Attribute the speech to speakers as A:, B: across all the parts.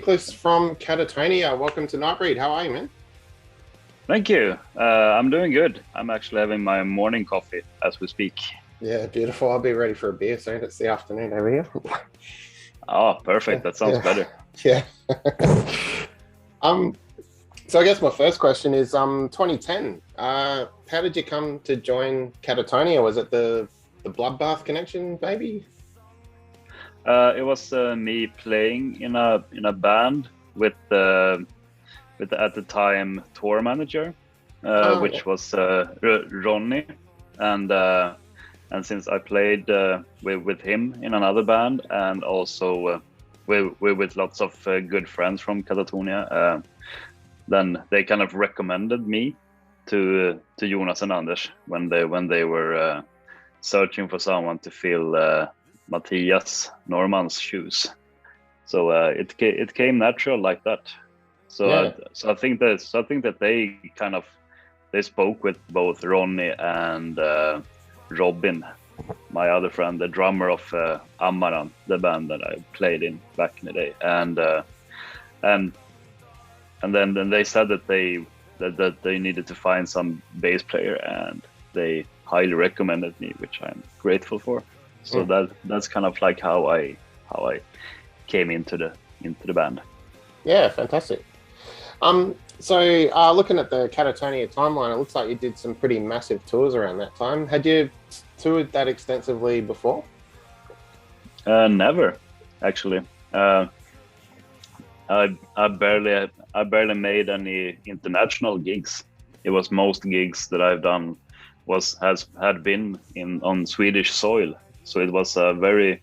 A: Nicholas from Katatonia. Welcome to Nightbreed. How are you, man?
B: Thank you. I'm doing good. I'm actually having my morning coffee as we speak.
A: Yeah, beautiful. I'll be ready for a beer soon. It's the afternoon over here.
B: Oh, perfect. That sounds
A: Yeah,
B: better.
A: yeah. um, so I guess my first question is 2010. How did you come to join Katatonia? Was it the Bloodbath connection, maybe?
B: It was me playing in a band with at the time tour manager,
A: Oh, yeah.
B: which was Ronnie, and uh, and since I played with him in another band and also with lots of good friends from Katatonia, then they kind of recommended me to Jonas and Anders when they were searching for someone to fill Matthias Normann's shoes. So it came natural like that. So
A: Yeah.
B: I think that they kind of they spoke with both Ronnie and Robin, my other friend, the drummer of Amaran, the band that I played in back in the day, and then they said that they needed to find some bass player, and they highly recommended me, which I'm grateful for. So
A: Mm.
B: that's kind of like how I came into the band.
A: Yeah, fantastic. So looking at the Katatonia timeline, it looks like you did some pretty massive tours around that time. Had you toured that extensively before?
B: Never, actually. I barely made any international gigs. It was most gigs that I've done had been in on Swedish soil. So it was a very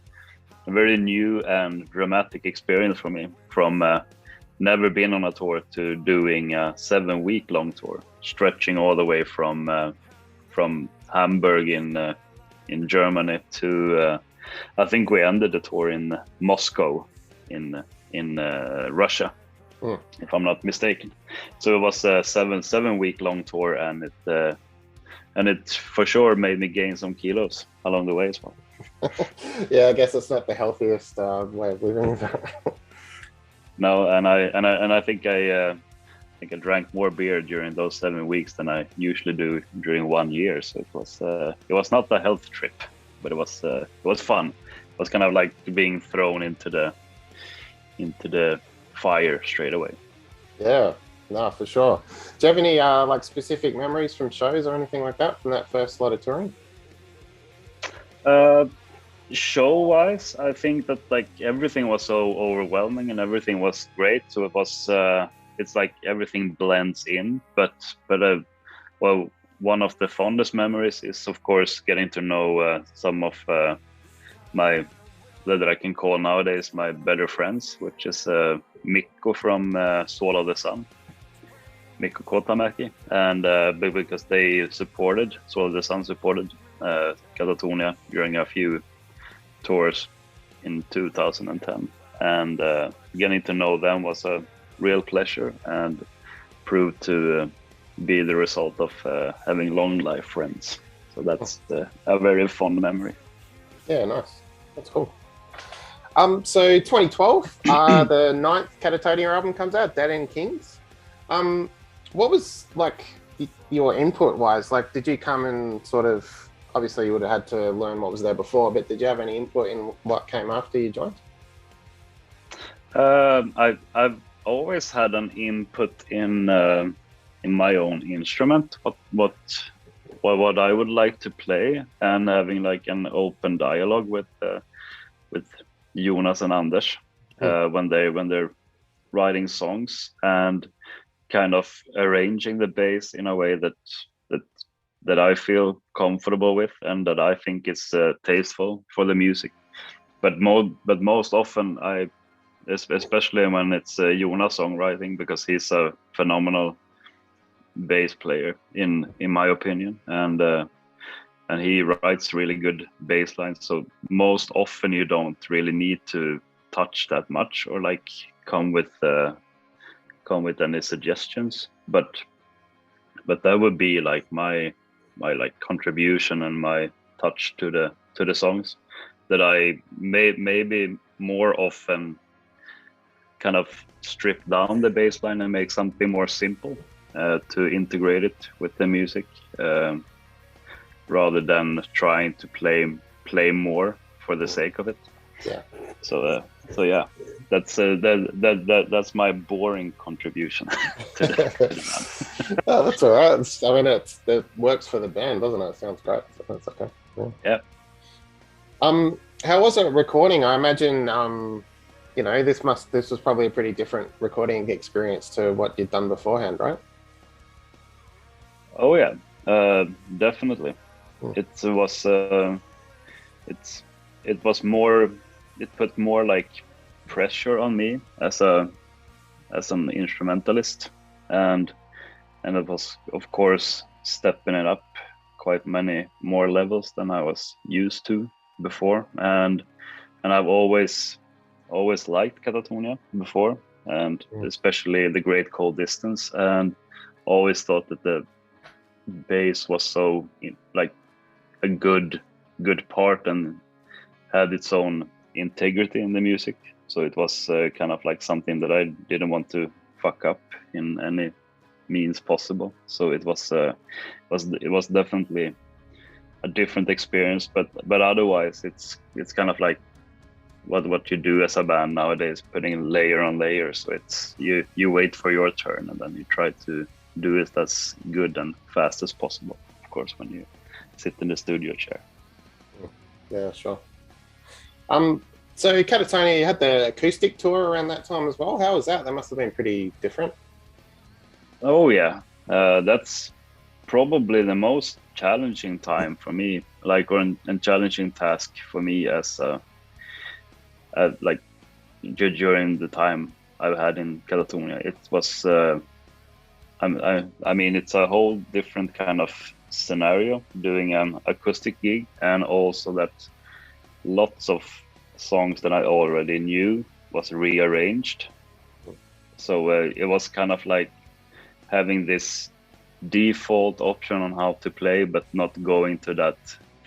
B: new and dramatic experience for me. From never been on a tour to doing a 7 week long tour, stretching all the way from Hamburg in Germany to I think we ended the tour in Moscow in Russia,
A: Mm.
B: if I'm not mistaken. So it was a 7 week long tour, and it for sure made me gain some kilos along the way as well.
A: Yeah, I guess it's not the healthiest way of living.
B: No, and I think I drank more beer during those 7 weeks than I usually do during 1 year. So it was not a health trip, but it was fun. It was kind of like being thrown into the fire straight away.
A: Yeah, no, for sure. Do you have any like specific memories from shows or anything like that from that first lot of touring?
B: Uh, Show-wise, I think that like everything was so overwhelming and everything was great. So it's like everything blends in. But well, one of the fondest memories is of course getting to know some of my that I can call nowadays my better friends, which is Mikko from Soul of the Sun, Mikko Kotamäki, and because they supported Soul of the Sun supported Katatonia during a few tours in 2010, and getting to know them was a real pleasure and proved to be the result of having long life friends. So that's a very fond memory.
A: Yeah, nice. That's cool. So 2012, the ninth Catatonia album comes out, Dead End Kings. Um, what was like your input wise? Like, did you come and sort of obviously you would have had to learn what was there before, but did you have any input in what came after you joined?
B: I've always had an input in my own instrument, what I would like to play, and having like an open dialogue with Jonas and Anders when they're writing songs, and kind of arranging the bass in a way that that I feel comfortable with and that I think is tasteful for the music. But most often especially when it's Jonas songwriting, because he's a phenomenal bass player in my opinion, and he writes really good bass lines. So most often you don't really need to touch that much or like come with any suggestions, but that would be like my like contribution and my touch to the songs that I maybe more often kind of strip down the bass line and make something more simple to integrate it with the music, rather than trying to play more for the sake of it.
A: Yeah.
B: So yeah, that's my boring contribution to the band.
A: Oh, that's all right. I mean, it works for the band, doesn't it? It sounds great. So that's okay.
B: Yeah.
A: How was it recording? I imagine, you know, this was probably a pretty different recording experience to what you'd done beforehand, right?
B: Oh yeah, definitely. It was more. It put more like pressure on me as an instrumentalist, and it was, of course, stepping it up quite many more levels than I was used to before, and I've always liked Katatonia before, and especially The Great Cold Distance, and always thought that the bass was so like a good part and had its own integrity in the music. So it was kind of like something that I didn't want to fuck up in any means possible. So it was definitely a different experience, but otherwise it's kind of like what you do as a band nowadays, putting layer on layer. So it's you wait for your turn and then you try to do it as good and fast as possible, of course, when you sit in the studio chair.
A: Yeah, sure. So Katatonia, you had the acoustic tour around that time as well. How was that? That must have been pretty different.
B: Oh yeah, that's probably the most challenging time for me, like, or a challenging task for me as like during the time I've had in Katatonia. It was, I mean, it's a whole different kind of scenario doing an acoustic gig, and also that lots of songs that I already knew was rearranged. So it was kind of like having this default option on how to play, but not going to that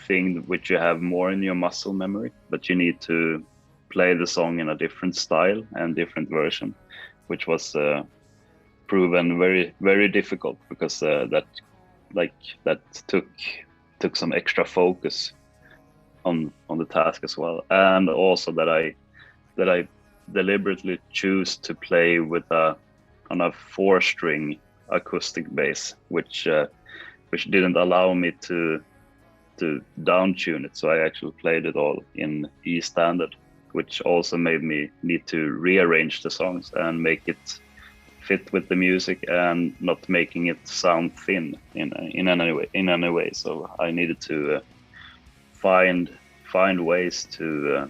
B: thing which you have more in your muscle memory, but you need to play the song in a different style and different version, which was proven very, very difficult, because that took some extra focus on the task as well, and also that I deliberately choose to play with on a 4-string acoustic bass, which didn't allow me to down tune it. So I actually played it all in E standard, which also made me need to rearrange the songs and make it fit with the music and not making it sound thin in any way. So I needed to find ways to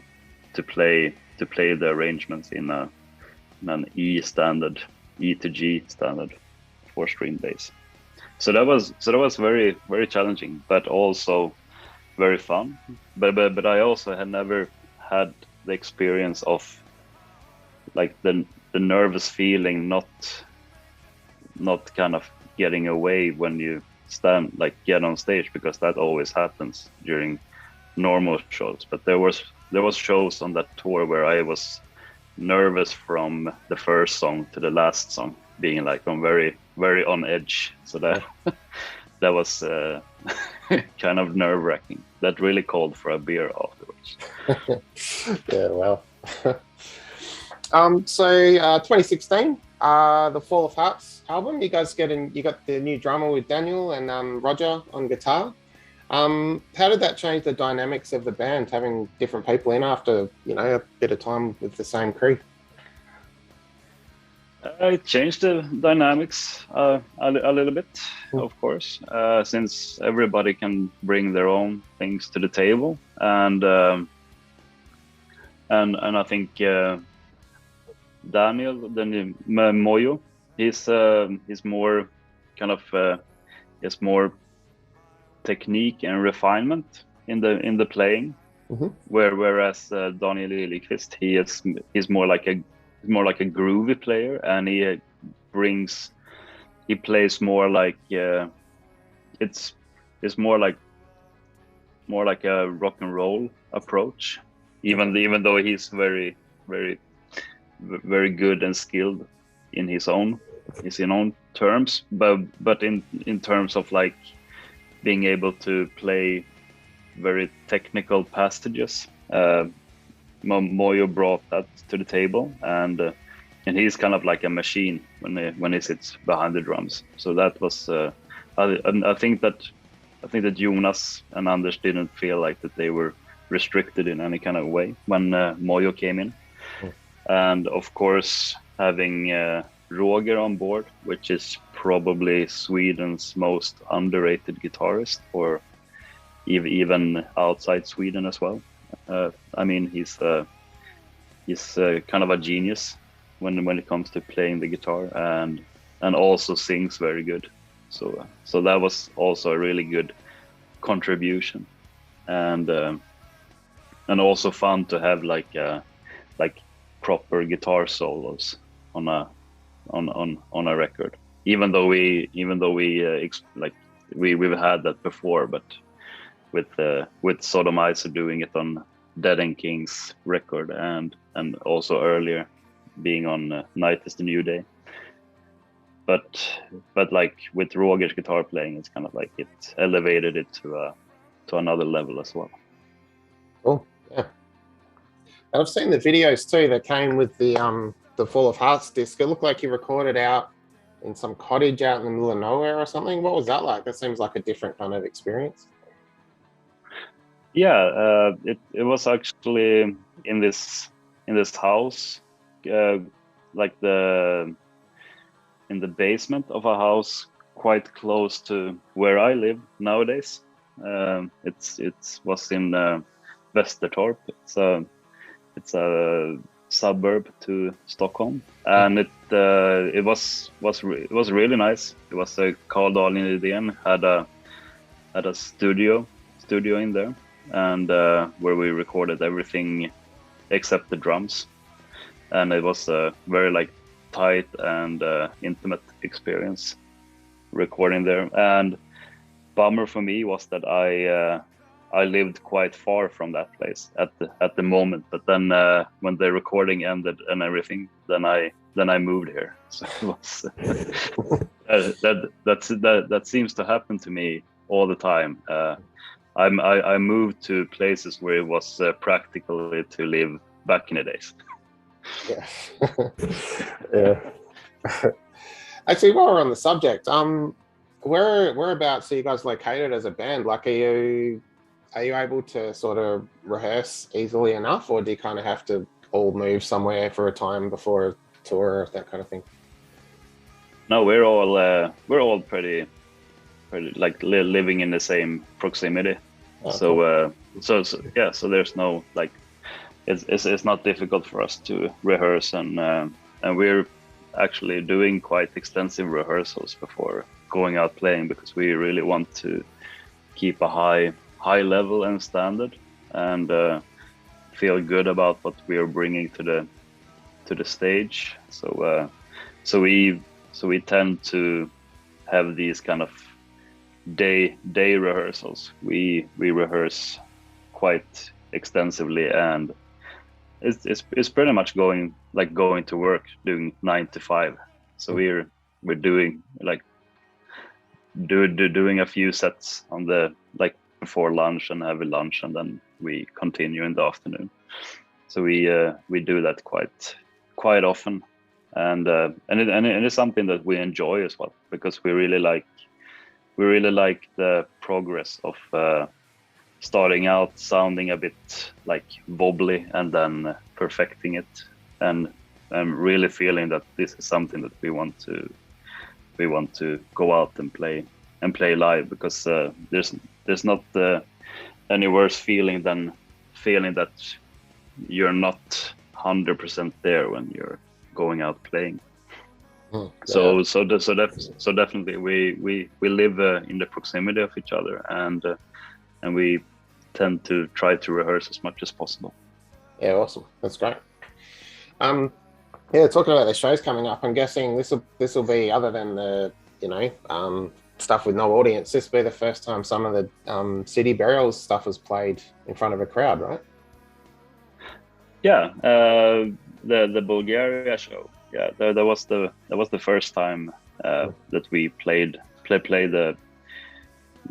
B: play the arrangements in an E standard, E to G standard 4-string bass. So that was very, very challenging, but also very fun. But I also had never had the experience of like the nervous feeling, not kind of getting away when you get on stage, because that always happens during normal shows. But there was shows on that tour where I was nervous from the first song to the last song, being like on very, very on edge. So that was kind of nerve-wracking. That really called for a beer afterwards.
A: Yeah, well. So 2016, the Fall of Hearts album. You guys you got the new drummer with Daniel and Roger on guitar. How did that change the dynamics of the band, having different people in after, you know, a bit of time with the same crew?
B: It changed the dynamics a little bit, of course, since everybody can bring their own things to the table, and I think Daniel Moyo, he's more kind of is more technique and refinement in the playing, whereas Daniel Liljeqvist, he's more like a groovy player, and he plays more like it's more like a rock and roll approach, even though he's very, very very good and skilled in his own terms, but in terms of like being able to play very technical passages, Moyo brought that to the table, and he's kind of like a machine when he sits behind the drums. So that was I think that Jonas and Anders didn't feel like that they were restricted in any kind of way when Moyo came in. And of course, having Roger on board, which is probably Sweden's most underrated guitarist, or even outside Sweden as well. I mean, he's kind of a genius when it comes to playing the guitar, and also sings very good. So that was also a really good contribution, and also fun to have like proper guitar solos on a record. Even though we've had that before, but with Sodomizer doing it on Dead and King's record, and also earlier being on Night is the New Day. But like with Roger's guitar playing, it's kind of like it elevated it to another level as well.
A: Oh yeah, and I've seen the videos too that came with the Full of Hearts disc. It looked like you recorded out in some cottage out in the middle of nowhere or something. What was that like? That seems like a different kind of experience.
B: Yeah, it was actually in this house, like in the basement of a house quite close to where I live nowadays. It was in Västertorp. It's a suburb to Stockholm, and it was really nice. It was Carl Dahlin Idén had a studio in there, and where we recorded everything except the drums, and it was a very like tight and intimate experience recording there. And bummer for me was that I lived quite far from that place at the moment, but then when the recording ended and everything, then I moved here. So it was that seems to happen to me all the time. I moved to places where it was practical to live back in the days.
A: Yeah. Yeah. Actually, while we're on the subject, whereabouts are you guys located as a band? Like, are you able to sort of rehearse easily enough, or do you kind of have to all move somewhere for a time before a tour or that kind of thing?
B: No, we're all pretty like living in the same proximity. So there's no like, it's not difficult for us to rehearse, and we're actually doing quite extensive rehearsals before going out playing, because we really want to keep a high level and standard, and feel good about what we are bringing to the stage. So we tend to have these kind of day rehearsals. We rehearse quite extensively, and it's pretty much going to work, doing 9 to 5. So we're doing like doing a few sets on the like before lunch and have a lunch, and then we continue in the afternoon. So we do that quite often, and it is something that we enjoy as well, because we really like the progress of starting out sounding a bit like wobbly and then perfecting it, and I'm really feeling that this is something that we want to go out and play live, because there's not any worse feeling than feeling that you're not 100% there when you're going out playing. So definitely we live in the proximity of each other, and we tend to try to rehearse as much as possible.
A: Yeah, awesome. That's great. Yeah, talking about the shows coming up, I'm guessing this will be, other than the stuff with no audience, this will be the first time some of the City Burials stuff was played in front of a crowd, right?
B: Yeah, the Bulgaria show. Yeah, that was the first time that we played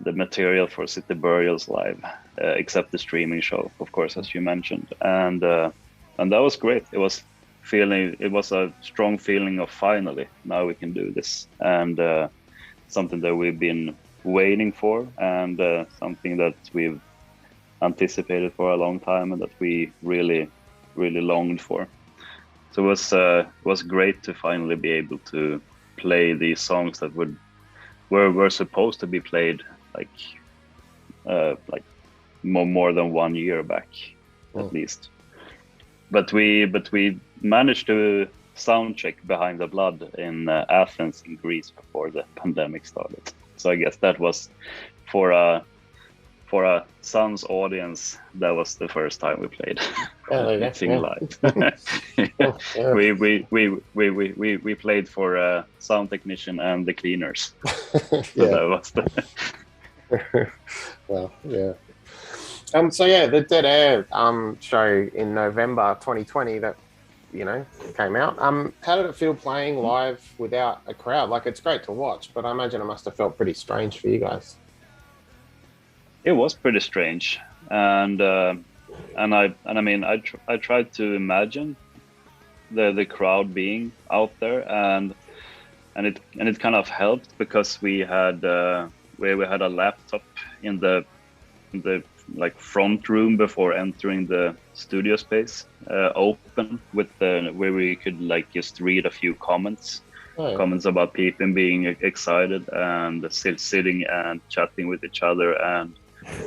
B: the material for City Burials live, except the streaming show, of course, as you mentioned, and that was great. It was a strong feeling of finally now we can do this, and something that we've been waiting for, and something that we've anticipated for a long time, and that we really longed for. So it was great to finally be able to play these songs that were supposed to be played like more than 1 year back, at least. But we managed to sound check Behind the Blood in Athens in Greece before the pandemic started. So I guess that was for a Suns audience, that was the first time we played anything live. We played for a sound technician and the cleaners. So that was the
A: well, yeah. So yeah, the Dead Air show in November 2020 that came out. How did it feel playing live without a crowd? Like, it's great to watch, but I imagine it must have felt pretty strange for you guys.
B: It was pretty strange, and I mean I tried to imagine the crowd being out there, and it kind of helped because we had a laptop in the like front room before entering the studio space, open with where we could like just read a few comments about people being excited and still sitting and chatting with each other and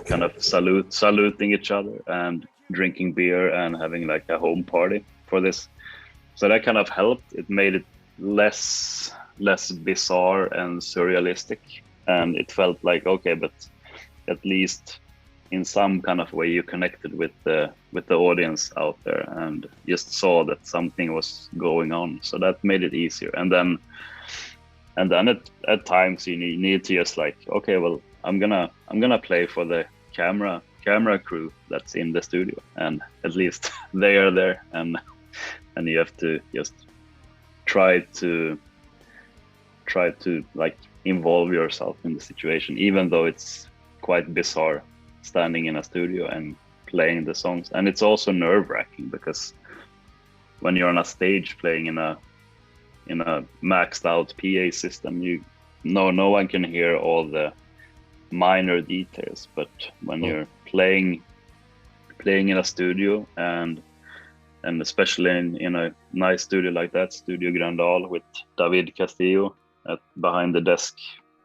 B: kind of saluting each other and drinking beer and having like a home party for this. So that kind of helped. It made it less bizarre and surrealistic, and it felt like, okay, but at least in some kind of way you connected with the audience out there and just saw that something was going on. So that made it easier. And then at times you need to just like, okay, well, I'm gonna play for the camera crew that's in the studio, and at least they are there, and you have to just try to like involve yourself in the situation, even though it's quite bizarre standing in a studio and playing the songs. And it's also nerve-wracking because when you're on a stage playing in a maxed out PA system, no one can hear all the minor details, but when you're playing in a studio, and especially in a nice studio like that, Studio Grandal with David Castillo behind the desk,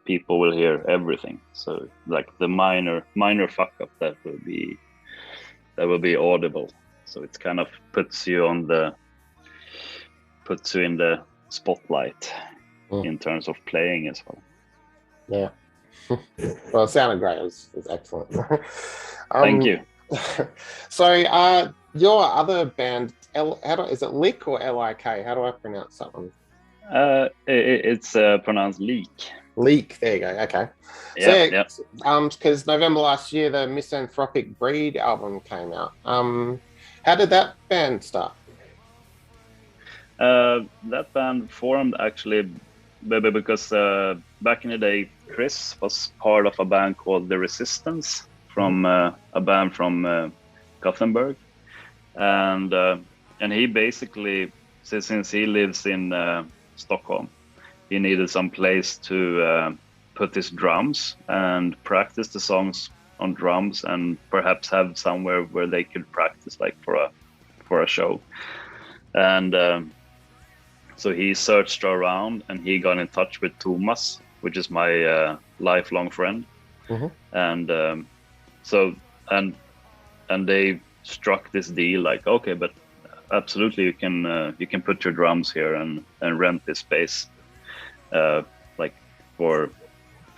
B: people will hear everything. So like the minor fuck up that will be audible. So it kind of puts you in the spotlight in terms of playing as well.
A: Yeah. Well, it sounded great. It was excellent.
B: Thank you.
A: So your other band, is it Lick or L-I-K? How do I pronounce that one?
B: It's pronounced Leak.
A: Leak, there you go. Okay.
B: Yeah.
A: Because November last year, the Misanthropic Breed album came out. How did that band start?
B: That band formed actually because back in the day, Chris was part of a band called The Resistance, from a band from Gothenburg, and he basically, since he lives in Stockholm, he needed some place to put his drums and practice the songs on drums, and perhaps have somewhere where they could practice like for a show. And so he searched around and he got in touch with Thomas, which is my lifelong friend. And and they struck this deal like, okay, but absolutely you can put your drums here and rent this space like for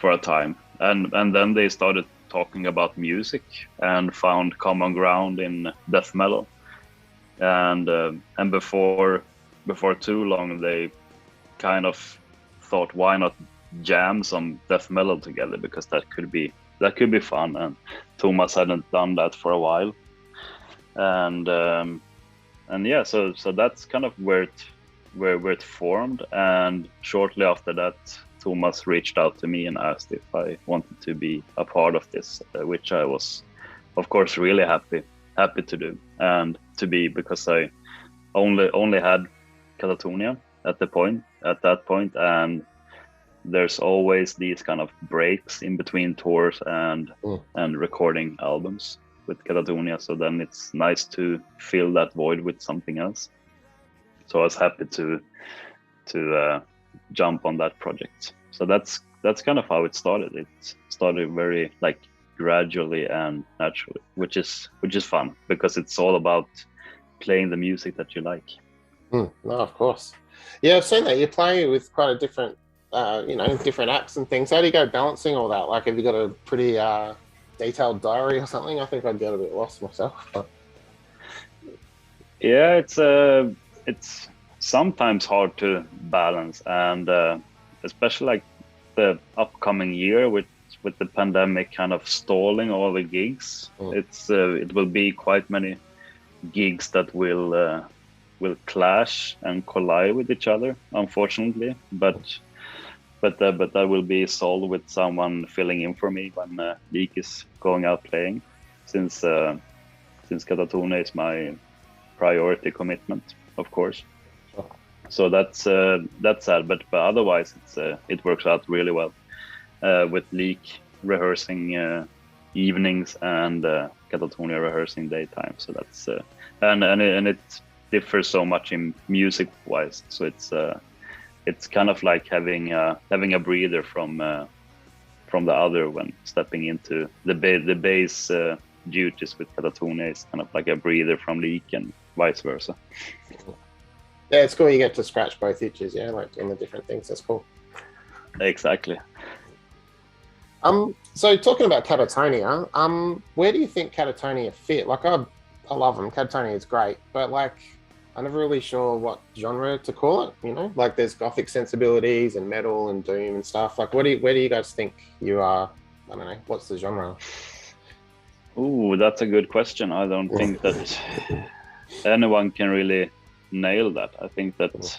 B: a time. And then they started talking about music and found common ground in death metal. And before too long, they kind of thought, why not jam some death metal together, because that could be fun. And Thomas hadn't done that for a while, and yeah, so that's kind of where it formed, and shortly after that, Thomas reached out to me and asked if I wanted to be a part of this, which I was, of course, really happy to do and to be, because I only had Katatonia at that point, and there's always these kind of breaks in between tours and recording albums with Katatonia. So then it's nice to fill that void with something else. So I was happy to jump on that project. So that's kind of how it started. It started very like gradually and naturally, which is fun, because it's all about playing the music that you like.
A: No, of course. Yeah, I've seen that you play with quite a different, different acts and things. How do you go balancing all that? Like, have you got a pretty detailed diary or something? I think I'd get a bit lost myself. But...
B: Yeah, it's sometimes hard to balance, and especially like the upcoming year with the pandemic kind of stalling all the gigs. It will be quite many gigs that will clash and collide with each other, unfortunately, but that will be solved with someone filling in for me when Leek is going out playing, since Katatonia is my priority commitment, of course. So that's sad, but otherwise it works out really well with Leek rehearsing evenings and Katatonia rehearsing daytime. So that's and it differs so much in music wise. So it's kind of like having a breather from the other when stepping into the bass duties with Katatonia is kind of like a breather from Leek and vice versa.
A: Yeah, it's cool. You get to scratch both itches, yeah, like doing the different things. That's cool.
B: Exactly.
A: So talking about Katatonia, where do you think Katatonia fit? Like, I love them. Katatonia is great, but like, I'm never really sure what genre to call it. You know, like there's gothic sensibilities and metal and doom and stuff. Like, where do you guys think you are? I don't know. What's the genre?
B: Ooh, that's a good question. I don't think that anyone can really nail that. I think that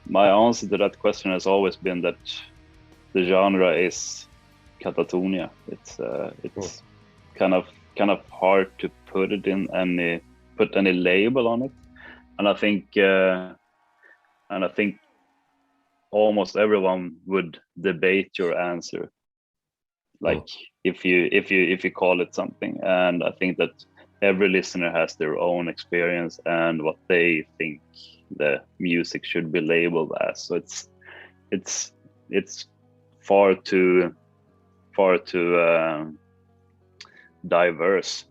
B: my answer to that question has always been that the genre is Katatonia. It's kind of hard to put any label on it, and I think almost everyone would debate your answer, like if you call it something. And I think that every listener has their own experience and what they think the music should be labeled as. So it's far too diverse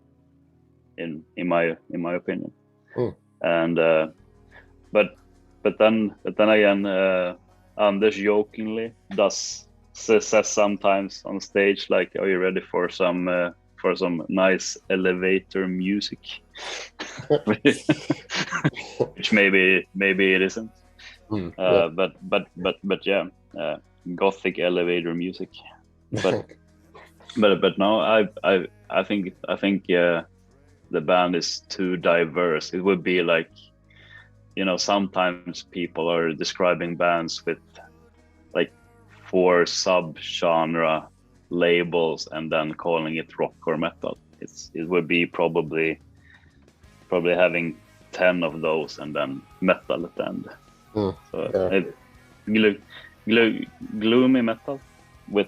B: in my opinion. And but then again, Anders jokingly says sometimes on stage, like, "Are you ready for some nice elevator music?" Which maybe it isn't. But yeah, gothic elevator music. But no, I think the band is too diverse. It would be like, sometimes people are describing bands with like 4 sub-genre labels and then calling it rock or metal. It would be probably having 10 of those and then metal at the end. Gloomy metal with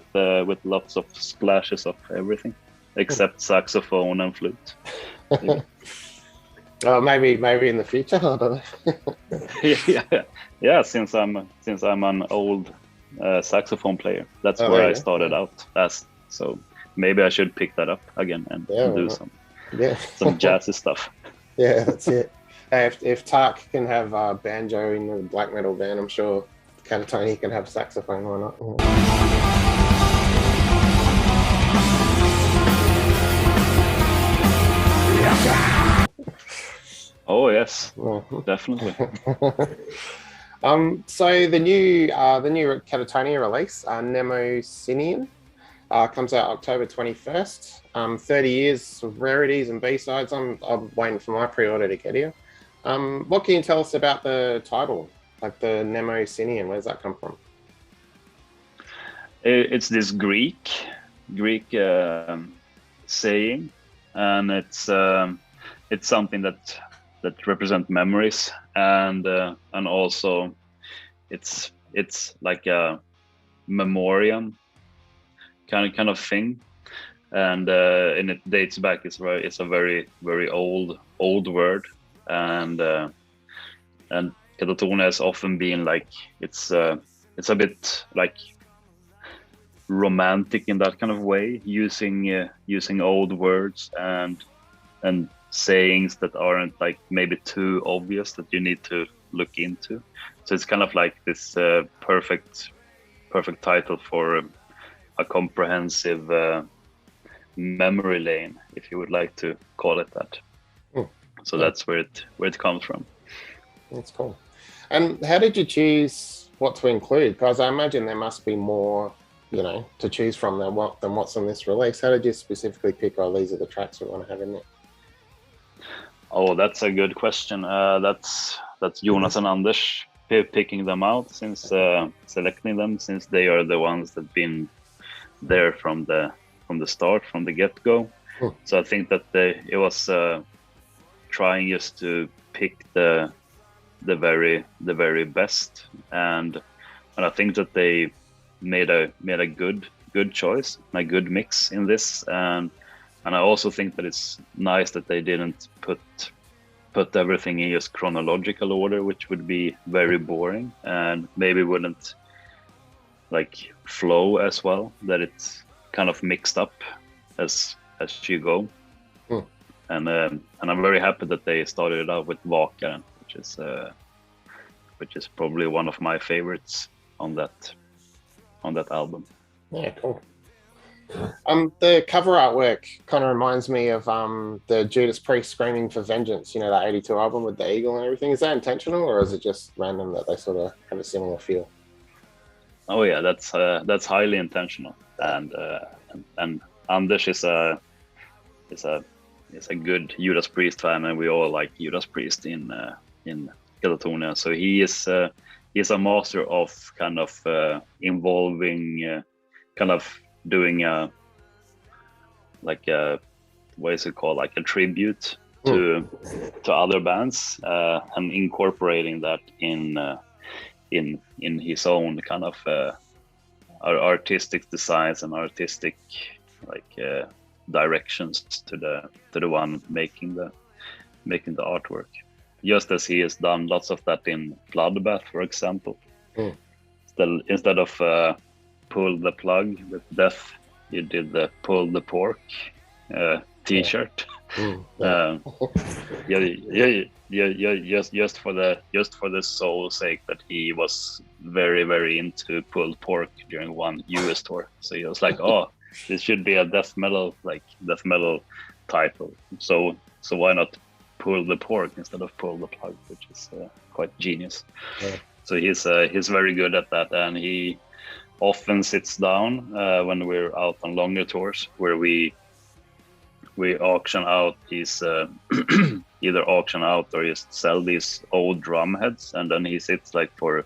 B: lots of splashes of everything except saxophone and flute.
A: Maybe in the future. I don't know.
B: yeah. Since I'm an old saxophone player, that's where I started out as. So maybe I should pick that up again and do some jazzy stuff.
A: Yeah, that's it. Hey, if Tark can have banjo in the black metal band, I'm sure Katatonia can have saxophone. Why not?
B: Oh yes, definitely.
A: So the new Katatonia release, Neko Cinema, Comes out October 21st. 30 years of rarities and B-sides. I'm waiting for my pre-order to get here. What can you tell us about the title, like the Neko Cinema? Where's that come from?
B: It's this Greek saying, and it's something that represents memories, and also it's like a memoriam kind of thing, and it dates back. It's a very old word, and Katatonia has often been like it's a bit like romantic in that kind of way, using old words and sayings that aren't like maybe too obvious that you need to look into. So it's kind of like this perfect title for a comprehensive memory lane, if you would like to call it that. So that's where it comes from.
A: That's cool. And how did you choose what to include? Because I imagine there must be more, to choose from than what's on this release. How did you specifically pick, these are the tracks we want to have in there?
B: Oh, that's a good question. That's Jonas and Anders picking them out, since selecting them, since they are the ones that've been there from the start, from the get-go. So I think that it was trying just to pick the very best, and I think that they made a good choice, a good mix in this, and I also think that it's nice that they didn't put everything in just chronological order, which would be very boring and maybe wouldn't like flow as well, that it's kind of mixed up as you go. And I'm very happy that they started it out with Vakaren, which is probably one of my favorites on that album.
A: Yeah, cool. The cover artwork kind of reminds me of the Judas Priest Screaming for Vengeance, that 82 album with the eagle and everything. Is that intentional, or is it just random that they sort of have a similar feel?
B: Oh yeah, that's highly intentional, and Anders is a good Judas Priest fan, and we all like Judas Priest in Katatonia. So he's a master of kind of involving, kind of doing a what is it called, like a tribute to other bands, and incorporating that in his own kind of artistic designs and artistic directions to the one making the artwork, just as he has done lots of that in Bloodbath, for example. Instead of pull the plug with death, you did the pull the pork t-shirt. Just for the soul's sake, that he was very into pulled pork during one US tour. So he was like, oh, this should be a death metal title. So why not pull the pork instead of pull the plug, which is quite genius. So he's very good at that, and he often sits down when we're out on longer tours, where we auction out these either auction out or just sell these old drum heads, and then he sits like for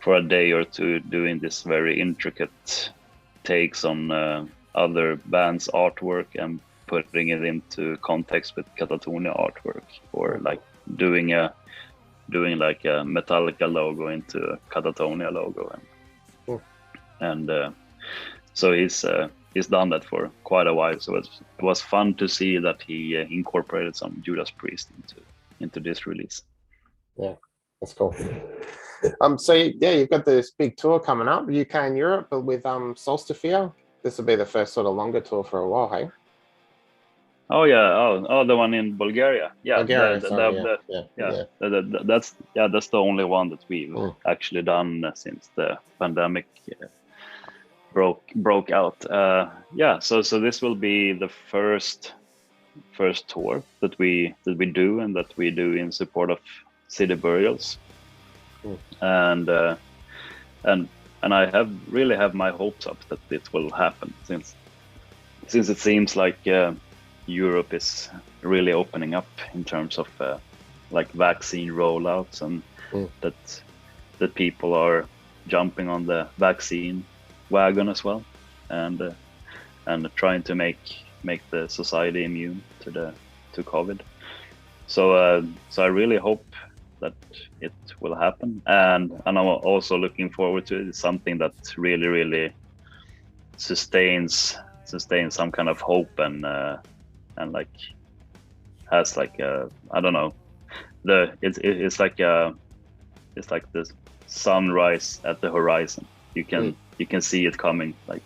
B: a day or two doing this very intricate takes on other bands' artwork and putting it into context with Katatonia artwork, or like doing like a Metallica logo into a Katatonia logo, and so he's done that for quite a while. So it was fun to see that he incorporated some Judas Priest into this release.
A: Yeah, that's cool. So yeah, you've got this big tour coming up, UK and Europe, but with Solstafia. This will be the first sort of longer tour for a while, hey?
B: Oh yeah, oh the one in Bulgaria. Yeah,
A: Bulgaria,
B: that's the only one that we've actually done since the pandemic broke out. So this will be the first tour that we do, and that we do in support of City Burials, and I really have my hopes up that it will happen, since it seems like Europe is really opening up in terms of like vaccine rollouts, and that people are jumping on the vaccine wagon as well, and trying to make the society immune to COVID. So I really hope that it will happen, and I'm also looking forward to it. It's something that really sustains some kind of hope, and like has like I don't know, it's like the sunrise at the horizon. You can see it coming, like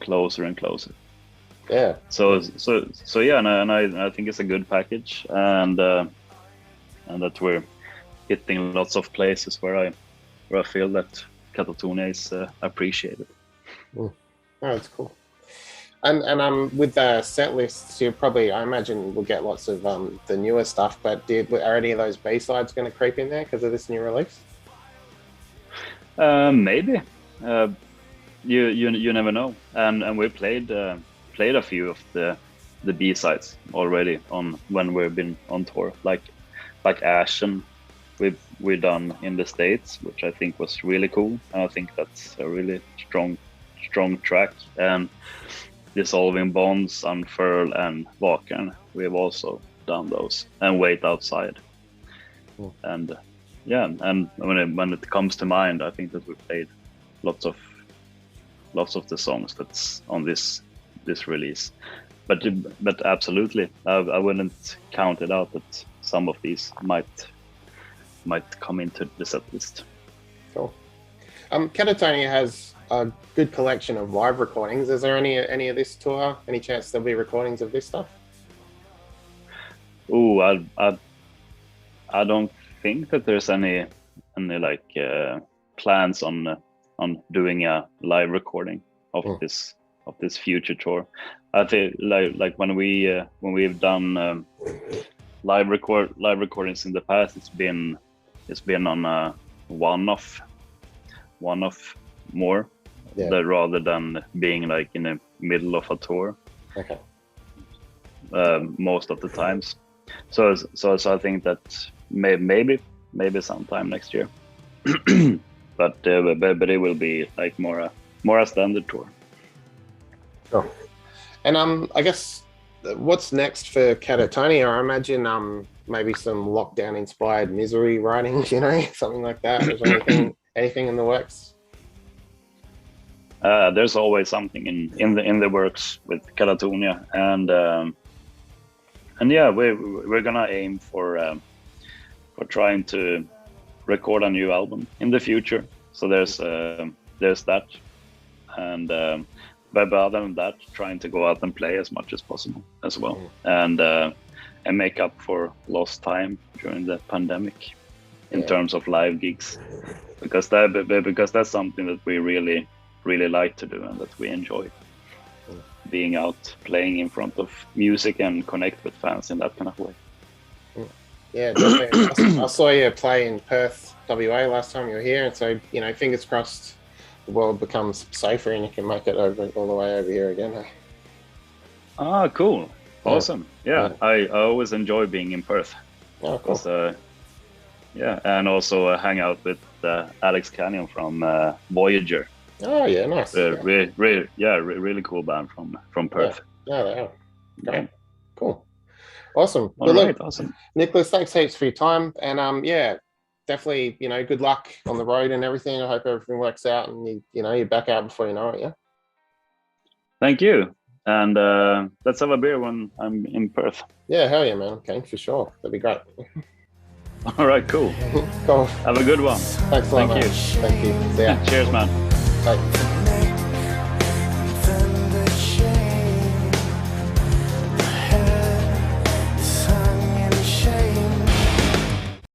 B: closer and closer.
A: Yeah.
B: So yeah, and I think it's a good package, and that we're hitting lots of places where I feel that Katatonia is appreciated.
A: Oh, that's cool. And with the set lists, you probably, I imagine, will get lots of the newer stuff. But are any of those B-sides going to creep in there because of this new release?
B: Maybe. You never know. And we played a few of the B-sides already on when we've been on tour, like Ashen we've done in the States, which I think was really cool, and I think that's a really strong track. And Dissolving Bonds, Unfurl, and Vaken, we have also done those, and Wait Outside. And yeah, and when it comes to mind, I think that we played lots of the songs that's on this release. But absolutely, I wouldn't count it out that some of these might come into the set list.
A: Cool. Katatonia has a good collection of live recordings. Is there any of this tour? Any chance there'll be recordings of this stuff?
B: Oh, I don't think that there's any like plans on doing a live recording of this future tour. I think like when we've done live recordings in the past, it's been on a one-off more, rather than being like in the middle of a tour.
A: Okay.
B: Most of the times. So I think that maybe sometime next year. but it will be like more a standard tour.
A: Sure. And I guess what's next for Katatonia? I imagine maybe some lockdown inspired misery writing, something like that. Is there anything in the works?
B: There's always something in the works with Katatonia, and yeah, we're gonna aim for trying to record a new album in the future. So there's that, and but other than that, trying to go out and play as much as possible as well, and make up for lost time during the pandemic in terms of live gigs, because that's something that we really like to do, and that we enjoy, being out playing in front of music and connect with fans in that kind of way.
A: Yeah, definitely. I saw you play in Perth, WA last time you were here, and so fingers crossed the world becomes safer and you can make it all the way over here again.
B: Ah, cool. Awesome. Yeah. I always enjoy being in Perth.
A: Oh, cool.
B: And also hang out with Alex Canyon from Voyager.
A: Oh yeah, nice.
B: Really cool band from Perth.
A: Yeah, they are. Great. Cool. Awesome.
B: Awesome.
A: Nicholas, thanks heaps for your time, and definitely, good luck on the road and everything. I hope everything works out, and you're back out before you know it. Yeah.
B: Thank you, and let's have a beer when I'm in Perth.
A: Yeah, hell yeah, man. Okay, for sure. That'd be great.
B: All right, cool.
A: Cool.
B: Have a good one.
A: Thanks a lot.
B: Thank you.
A: Thank you. See ya.
B: Cheers, man.
A: Bye.